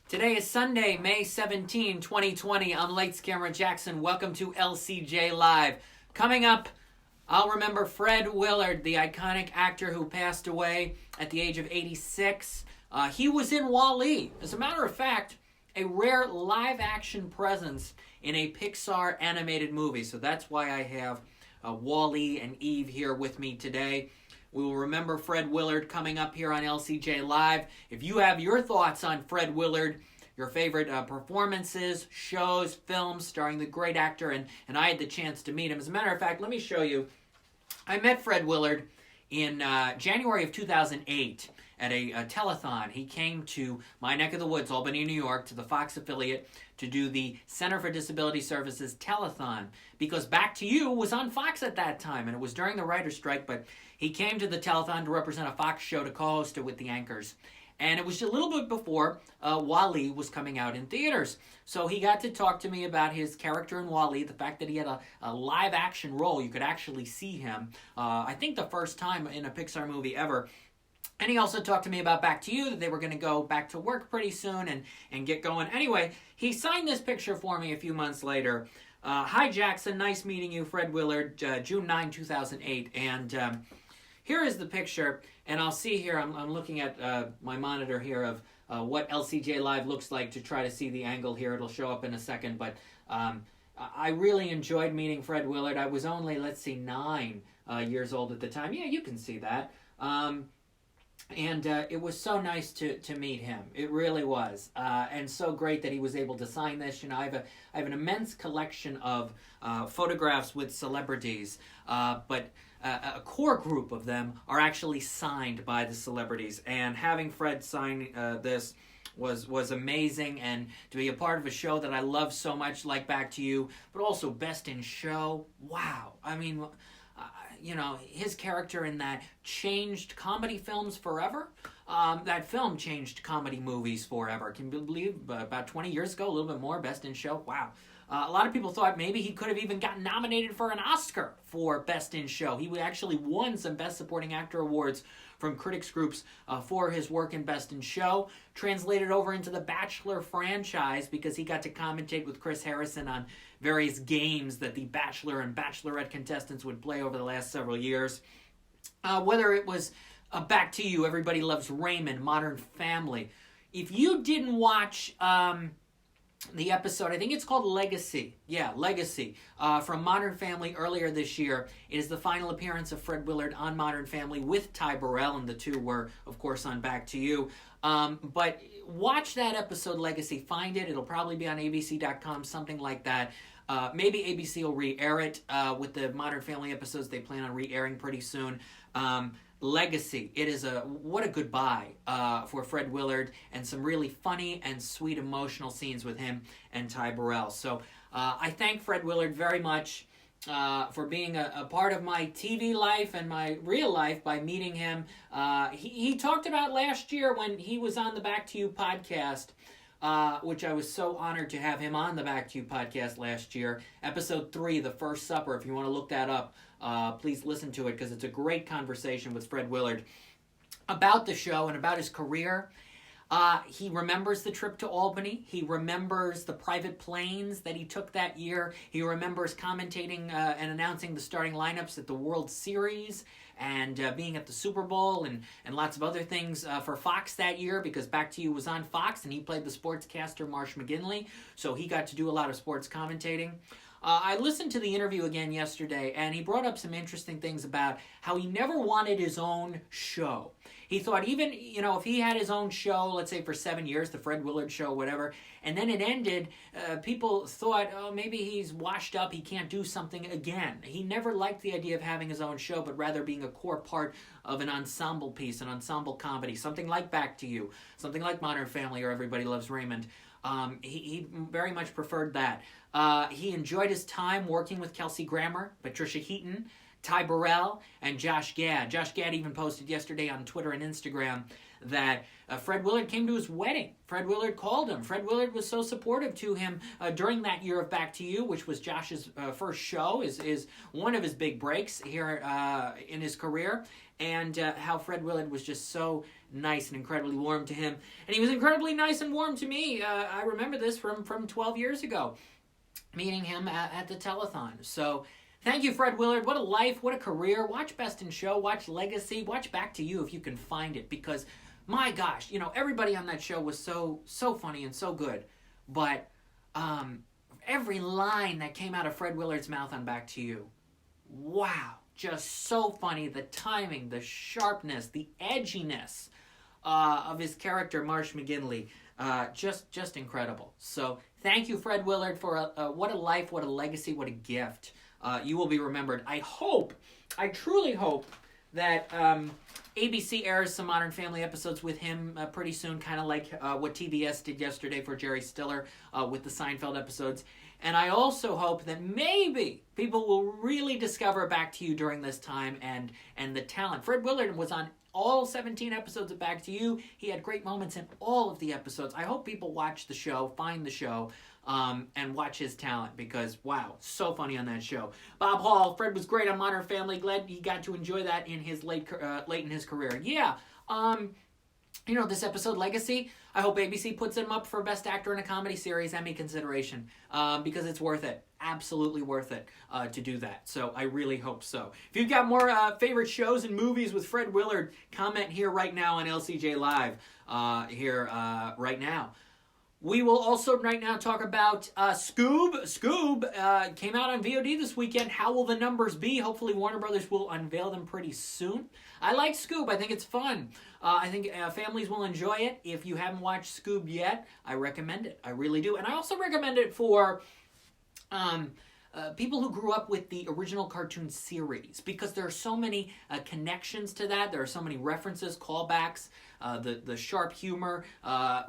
Today is Sunday, May 17, 2020. I'm Lights Camera Jackson. Welcome to LCJ Live. Coming up, I'll remember Fred Willard, the iconic actor who passed away at the age of 86. He was in Wall-E. As a matter of fact, a rare live-action presence in a Pixar animated movie. So that's why I have Wall-E and Eve here with me today. We will remember Fred Willard coming up here on LCJ Live. If you have your thoughts on Fred Willard, your favorite performances, shows, films starring the great actor, and I had the chance to meet him. As a matter of fact, let me show you. I met Fred Willard in January of 2008 at a telethon. He came to my neck of the woods, Albany, New York, to the Fox affiliate to do the Center for Disability Services telethon, because Back to You was on Fox at that time, and it was during the writer's strike, but he came to the telethon to represent a Fox show to co-host it with the anchors. And it was a little bit before Wall-E was coming out in theaters. So he got to talk to me about his character in Wall-E, the fact that he had a live-action role. You could actually see him, I think the first time in a Pixar movie ever. And he also talked to me about Back to You, that they were going to go back to work pretty soon and get going. Anyway, he signed this picture for me a few months later. Hi, Jackson. Nice meeting you, Fred Willard, June 9, 2008. And here is the picture. And I'll see here, I'm looking at my monitor here of what LCJ Live looks like to try to see the angle here. It'll show up in a second. But I really enjoyed meeting Fred Willard. I was only, 9 years old at the time. Yeah, you can see that. And it was so nice to meet him. It really was. And so great that he was able to sign this. You know, I have an immense collection of photographs with celebrities, but a core group of them are actually signed by the celebrities. And having Fred sign this was amazing, and to be a part of a show that I love so much, like Back to You, but also Best in Show. Wow. I mean, you know, his character in that changed comedy films forever. That film changed comedy movies forever. Can you believe? About 20 years ago, a little bit more, Best in Show. Wow. A lot of people thought maybe he could have even gotten nominated for an Oscar for Best in Show. He actually won some Best Supporting Actor awards from critics groups for his work in Best in Show. Translated over into the Bachelor franchise because he got to commentate with Chris Harrison on various games that the Bachelor and Bachelorette contestants would play over the last several years. Whether it was Back to You, Everybody Loves Raymond, Modern Family. If you didn't watch the episode, I think it's called Legacy. Yeah, Legacy, from Modern Family earlier this year. It is the final appearance of Fred Willard on Modern Family with Ty Burrell, and the two were, of course, on Back to You. But watch that episode, Legacy. Find it. It'll probably be on abc.com, something like that. Maybe ABC will re-air it with the Modern Family episodes they plan on re-airing pretty soon. Legacy. It is what a goodbye for Fred Willard, and some really funny and sweet emotional scenes with him and Ty Burrell. So I thank Fred Willard very much for being a part of my TV life and my real life by meeting him. He talked about last year when he was on the Back to You podcast, which I was so honored to have him on the Back to You podcast last year. Episode 3, The First Supper. If you want to look that up, please listen to it, because it's a great conversation with Fred Willard about the show and about his career. He remembers the trip to Albany. He remembers the private planes that he took that year. He remembers commentating and announcing the starting lineups at the World Series, and being at the Super Bowl, and lots of other things for Fox that year, because Back to You was on Fox, and he played the sportscaster Marsh McGinley, so he got to do a lot of sports commentating. I listened to the interview again yesterday, and he brought up some interesting things about how he never wanted his own show. He thought even, you know, if he had his own show, let's say for 7 years, the Fred Willard Show, whatever, and then it ended, people thought, oh, maybe he's washed up, he can't do something again. He never liked the idea of having his own show, but rather being a core part of an ensemble piece, an ensemble comedy, something like Back to You, something like Modern Family or Everybody Loves Raymond. He very much preferred that. He enjoyed his time working with Kelsey Grammer, Patricia Heaton, Ty Burrell and Josh Gad. Josh Gad even posted yesterday on Twitter and Instagram that Fred Willard came to his wedding. Fred Willard called him. Fred Willard was so supportive to him during that year of Back to You, which was Josh's first show, is one of his big breaks here in his career, and how Fred Willard was just so nice and incredibly warm to him. And he was incredibly nice and warm to me. I remember this from 12 years ago, meeting him at the telethon. So thank you, Fred Willard. What a life, what a career. Watch Best in Show, watch Legacy, watch Back to You if you can find it, because my gosh, everybody on that show was so funny and so good. But every line that came out of Fred Willard's mouth on Back to You, wow, just so funny. The timing, the sharpness, the edginess of his character, Marsh McGinley, just incredible. So thank you, Fred Willard, for what a life, what a legacy, what a gift. You will be remembered. I truly hope that ABC airs some Modern Family episodes with him pretty soon, kind of like what TBS did yesterday for Jerry Stiller with the Seinfeld episodes. And I also hope that maybe people will really discover Back to You during this time and the talent. Fred Willard was on all 17 episodes of Back to You. He had great moments in all of the episodes. I hope people watch the show, find the show, and watch his talent, because, wow, so funny on that show. Bob Hall, Fred was great on Modern Family. Glad he got to enjoy that in his late in his career. Yeah, this episode, Legacy, I hope ABC puts him up for Best Actor in a Comedy Series Emmy consideration, because it's worth it. Absolutely worth it to do that. So I really hope so. If you've got more favorite shows and movies with Fred Willard, comment here right now on LCJ Live right now. We will also right now talk about Scoob. Scoob came out on VOD this weekend. How will the numbers be? Hopefully Warner Brothers will unveil them pretty soon. I like Scoob. I think it's fun. I think families will enjoy it. If you haven't watched Scoob yet, I recommend it. I really do. And I also recommend it for people who grew up with the original cartoon series, because there are so many connections to that. There are so many references, callbacks, the sharp humor,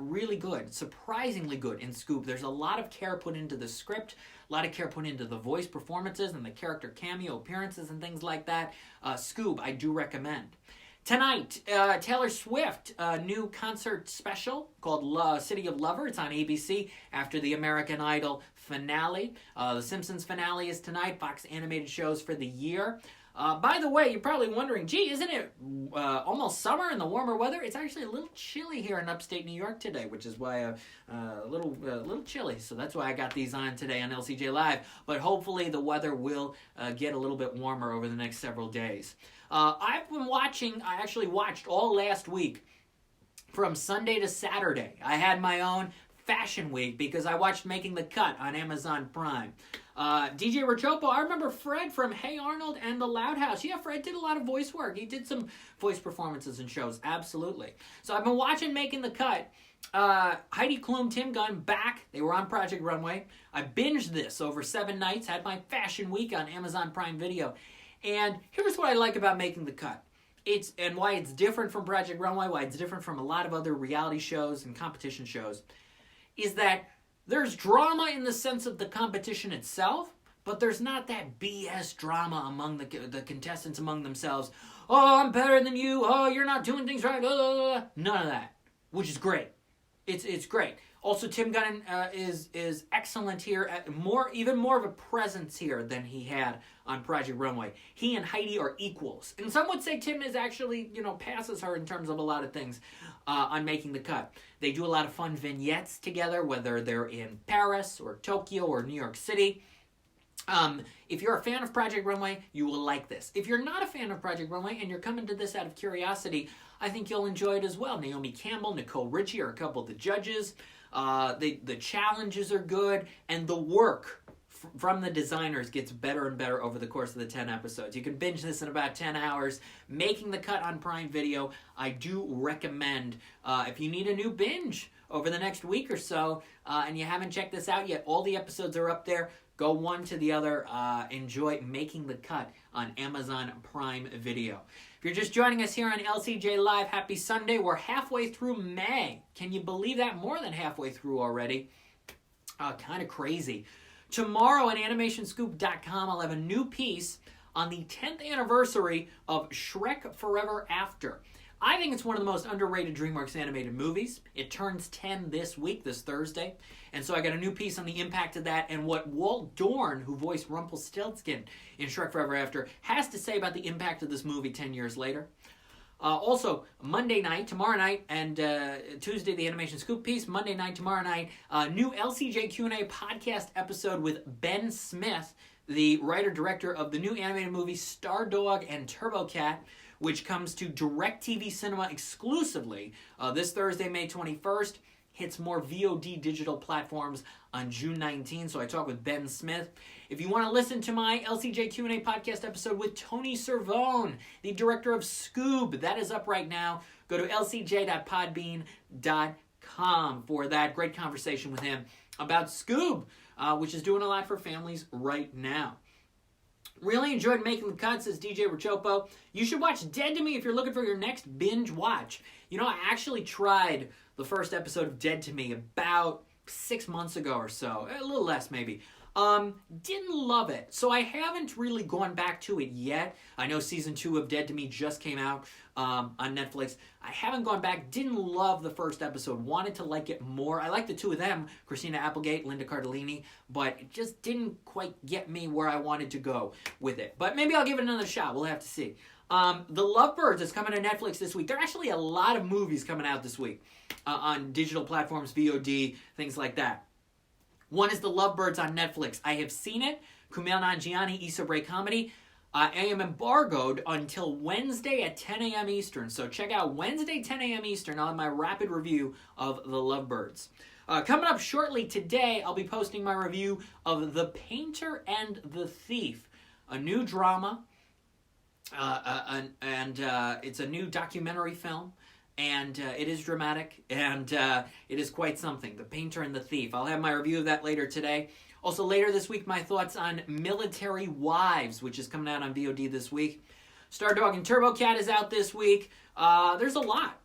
really good, surprisingly good in Scoob. There's a lot of care put into the script, a lot of care put into the voice performances and the character cameo appearances and things like that. Scoob, I do recommend. Tonight, Taylor Swift, a new concert special called City of Lover. It's on ABC after the American Idol finale. The Simpsons finale is tonight, Fox animated shows for the year. By the way, you're probably wondering, gee, isn't it almost summer in the warmer weather? It's actually a little chilly here in upstate New York today, which is why a little chilly. So that's why I got these on today on LCJ Live. But hopefully the weather will get a little bit warmer over the next several days. I actually watched all last week from Sunday to Saturday. I had my own fashion week because I watched Making the Cut on Amazon Prime. DJ Rachopo, I remember Fred from Hey Arnold and The Loud House. Yeah, Fred did a lot of voice work. He did some voice performances and shows, absolutely. So I've been watching Making the Cut. Heidi Klum, Tim Gunn, back. They were on Project Runway. I binged this over 7 nights, had my fashion week on Amazon Prime Video. And here's what I like about Making the Cut. And why it's different from Project Runway, why it's different from a lot of other reality shows and competition shows, is that there's drama in the sense of the competition itself, but there's not that BS drama among the contestants among themselves. Oh, I'm better than you. Oh, you're not doing things right. None of that, which is great. It's great. Also, Tim Gunn is excellent here. Even more of a presence here than he had on Project Runway. He and Heidi are equals, and some would say Tim is actually passes her in terms of a lot of things on Making the Cut. They do a lot of fun vignettes together, whether they're in Paris or Tokyo or New York City. If you're a fan of Project Runway, you will like this. If you're not a fan of Project Runway and you're coming to this out of curiosity, I think you'll enjoy it as well. Naomi Campbell, Nicole Richie are a couple of the judges. The challenges are good, and the work from the designers gets better and better over the course of the 10 episodes. You can binge this in about 10 hours. Making the Cut on Prime Video, I do recommend. If you need a new binge over the next week or so, and you haven't checked this out yet, all the episodes are up there. Go one to the other. Enjoy Making the Cut on Amazon Prime Video. If you're just joining us here on LCJ Live, happy Sunday. We're halfway through May. Can you believe that? More than halfway through already. Kind of crazy. Tomorrow on animationscoop.com, I'll have a new piece on the 10th anniversary of Shrek Forever After. I think it's one of the most underrated DreamWorks animated movies. It turns 10 this week, this Thursday. And so I got a new piece on the impact of that and what Walt Dorn, who voiced Rumpelstiltskin in Shrek Forever After, has to say about the impact of this movie 10 years later. Also, Monday night, tomorrow night, and Tuesday, the Animation Scoop piece. Monday night, tomorrow night, new LCJ Q&A podcast episode with Ben Smith, the writer-director of the new animated movie Stardog and Turbo Cat, which comes to DirecTV Cinema exclusively this Thursday, May 21st. Hits more VOD digital platforms on June 19th. So I talk with Ben Smith. If you want to listen to my LCJ Q&A podcast episode with Tony Cervone, the director of Scoob, that is up right now. Go to lcj.podbean.com for that great conversation with him about Scoob, which is doing a lot for families right now. Really enjoyed making the cut, says DJ Rachopo. You should watch Dead to Me if you're looking for your next binge watch. You know, I actually tried the first episode of Dead to Me about 6 months ago or so. A little less, maybe. Didn't love it. So I haven't really gone back to it yet. I know season 2 of Dead to Me just came out on Netflix. I haven't gone back. Didn't love the first episode. Wanted to like it more. I like the two of them, Christina Applegate, Linda Cardellini, but it just didn't quite get me where I wanted to go with it. But maybe I'll give it another shot. We'll have to see. The Lovebirds is coming to Netflix this week. There are actually a lot of movies coming out this week on digital platforms, VOD, things like that. One is The Lovebirds on Netflix. I have seen it. Kumail Nanjiani, Issa Rae comedy. I am embargoed until Wednesday at 10 a.m. Eastern. So check out Wednesday, 10 a.m. Eastern. I'll have my rapid review of The Lovebirds. Coming up shortly today, I'll be posting my review of The Painter and the Thief, a new drama. It's a new documentary film. And it is dramatic, and it is quite something. The Painter and the Thief. I'll have my review of that later today. Also, later this week, my thoughts on Military Wives, which is coming out on VOD this week. Stardog and Turbo Cat is out this week. There's a lot.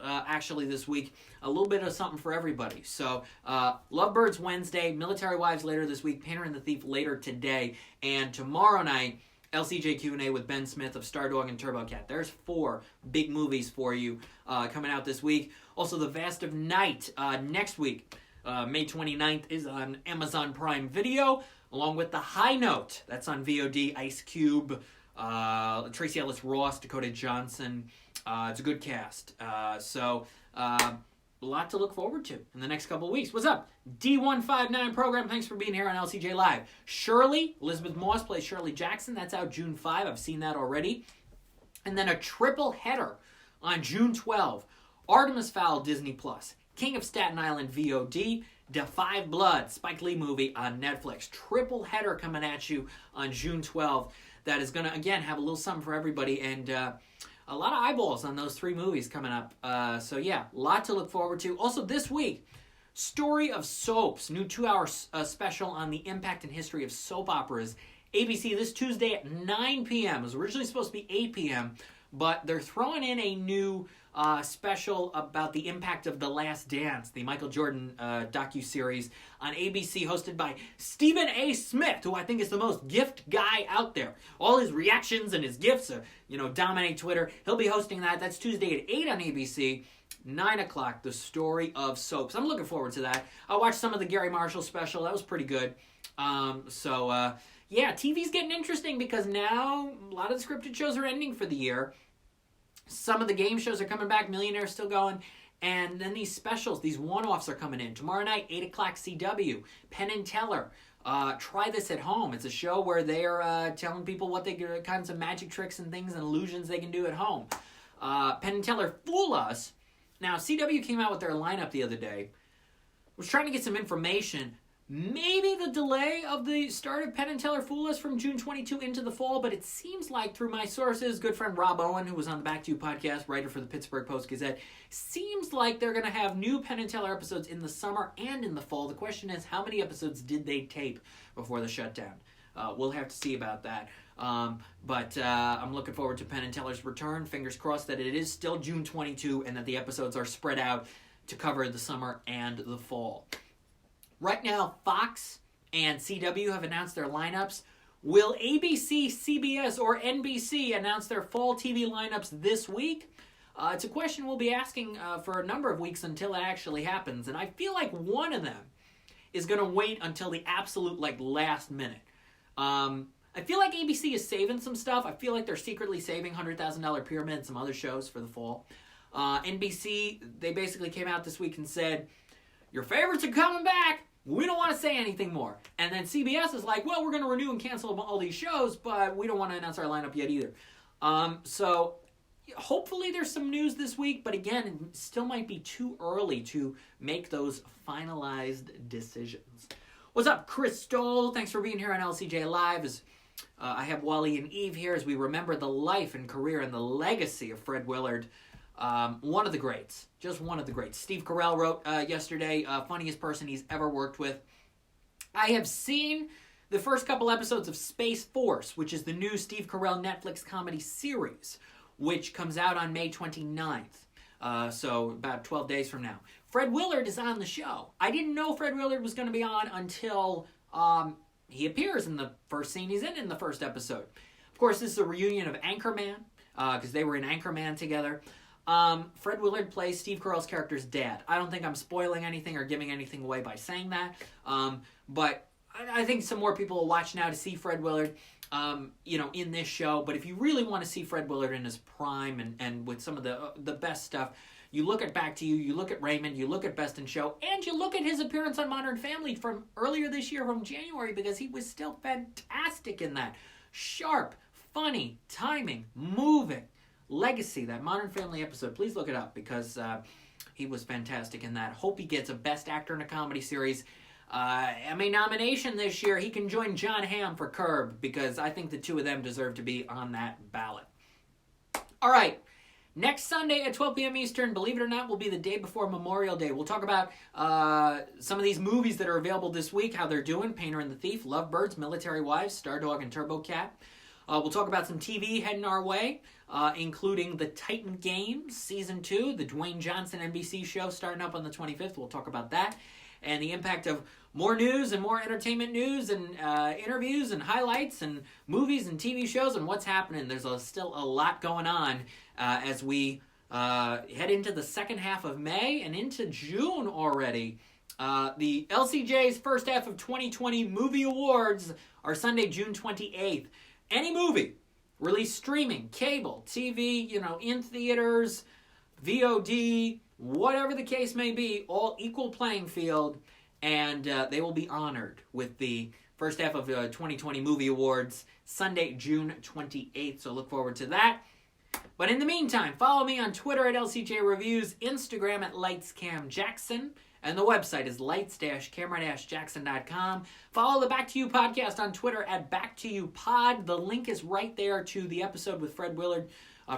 Actually, this week. A little bit of something for everybody. So, Lovebirds Wednesday, Military Wives later this week, Painter and the Thief later today. And tomorrow night, LCJ Q&A with Ben Smith of Stardog and Turbo Cat. There's 4 big movies for you coming out this week. Also, The Vast of Night next week, May 29th, is on Amazon Prime Video, along with The High Note. That's on VOD. Ice Cube, Tracy Ellis Ross, Dakota Johnson. It's a good cast. So a lot to look forward to in the next couple of weeks. What's up? D159 program. Thanks for being here on LCJ Live. Shirley, Elizabeth Moss plays Shirley Jackson. That's out June 5. I've seen that already. And then a triple header on June 12. Artemis Fowl, Disney+. King of Staten Island, VOD. Da 5 Blood, Spike Lee movie on Netflix. Triple header coming at you on June 12. That is going to, again, have a little something for everybody. And a lot of eyeballs on those 3 movies coming up. So, yeah, a lot to look forward to. Also, this week, Story of Soaps, new 2-hour special on the impact and history of soap operas. ABC this Tuesday at 9 p.m. It was originally supposed to be 8 p.m., but they're throwing in a new special about the impact of The Last Dance, the Michael Jordan docuseries on ABC, hosted by Stephen A. Smith, who I think is the most gift guy out there. All his reactions and his gifts, dominate Twitter. He'll be hosting that. That's Tuesday at 8 on ABC. 9 o'clock, The Story of Soaps. I'm looking forward to that. I watched some of the Gary Marshall special. That was pretty good. Yeah, TV's getting interesting because now a lot of the scripted shows are ending for the year. Some of the game shows are coming back. Millionaire's still going. And then these specials, these one-offs are coming in. Tomorrow night, 8 o'clock CW. Penn and Teller. Try This at Home. It's a show where they're telling people what kinds of magic tricks and things and illusions they can do at home. Penn and Teller Fool Us. Now, CW came out with their lineup the other day. Was trying to get some information. Maybe the delay of the start of Penn and Teller Fool Us from June 22 into the fall, but it seems like through my sources, good friend Rob Owen, who was on the Back to You podcast, writer for the Pittsburgh Post-Gazette, seems like they're going to have new Penn and Teller episodes in the summer and in the fall. The question is, how many episodes did they tape before the shutdown? We'll have to see about that. But I'm looking forward to Penn and Teller's return. Fingers crossed that it is still June 22 and that the episodes are spread out to cover the summer and the fall. Right now, Fox and CW have announced their lineups. Will ABC, CBS, or NBC announce their fall TV lineups this week? It's a question we'll be asking for a number of weeks until it actually happens, and I feel like one of them is going to wait until the absolute last minute. I feel like ABC is saving some stuff. I feel like they're secretly saving $100,000 Pyramid and some other shows for the fall. NBC, they basically came out this week and said, your favorites are coming back. We don't want to say anything more. And then CBS is like, well, we're going to renew and cancel all these shows, but we don't want to announce our lineup yet either. So hopefully there's some news this week, but again, it still might be too early to make those finalized decisions. What's up, Chris Stoll? Thanks for being here on LCJ Live. I have Wally and Eve here as we remember the life and career and the legacy of Fred Willard. One of the greats. Just one of the greats. Steve Carell wrote yesterday, funniest person he's ever worked with. I have seen the first couple episodes of Space Force, which is the new Steve Carell Netflix comedy series, which comes out on May 29th. So about 12 days from now. Fred Willard is on the show. I didn't know Fred Willard was going to be on until he appears in the first scene he's in the first episode. Of course, this is a reunion of Anchorman, because they were in Anchorman together. Fred Willard plays Steve Carell's character's dad. I don't think I'm spoiling anything or giving anything away by saying that, but I think some more people will watch now to see Fred Willard, in this show. But if you really want to see Fred Willard in his prime and with some of the best stuff, you look at Back to You, you look at Raymond, you look at Best in Show, and you look at his appearance on Modern Family from earlier this year, from January, because he was still fantastic in that. Sharp, funny, timing, moving. Legacy, that Modern Family episode. Please look it up because he was fantastic in that. Hope he gets a Best Actor in a Comedy Series Emmy nomination this year. He can join Jon Hamm for Curb because I think the two of them deserve to be on that ballot. All right. Next Sunday at 12 p.m. Eastern, believe it or not, will be the day before Memorial Day. We'll talk about some of these movies that are available this week, how they're doing. Painter and the Thief, Lovebirds, Military Wives, Stardog, and Turbo Cat. We'll talk about some TV heading our way, including The Titan Games Season 2, the Dwayne Johnson NBC show starting up on the 25th. We'll talk about that. And the impact of more news and more entertainment news and interviews and highlights and movies and TV shows and what's happening. There's still a lot going on as we head into the second half of May and into June already. The LCJ's first half of 2020 movie awards are Sunday, June 28th. Any movie released streaming, cable, TV, in theaters, VOD, whatever the case may be, all equal playing field, and they will be honored with the first half of 2020 movie awards Sunday, June 28th. So look forward to that. But in the meantime, follow me on Twitter at LCJ Reviews, Instagram at LightsCamJackson, and the website is lights-camera-jackson.com. Follow the Back to You podcast on Twitter at BackToYouPod. The link is right there to the episode with Fred Willard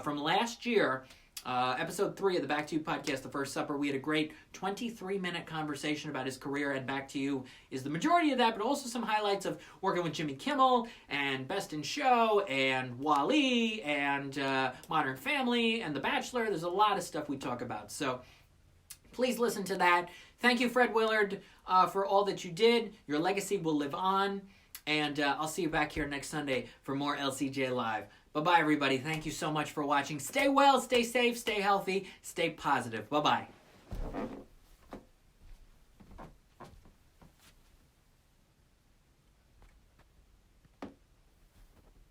from last year. Episode 3 of the Back to You podcast, The First Supper. We had a great 23-minute conversation about his career, and Back to You is the majority of that, but also some highlights of working with Jimmy Kimmel and Best in Show and Wall-E and Modern Family and The Bachelor. There's a lot of stuff we talk about, so please listen to that. Thank you, Fred Willard, for all that you did. Your legacy will live on, and I'll see you back here next Sunday for more LCJ Live. Bye-bye, everybody. Thank you so much for watching. Stay well, stay safe, stay healthy, stay positive. Bye-bye.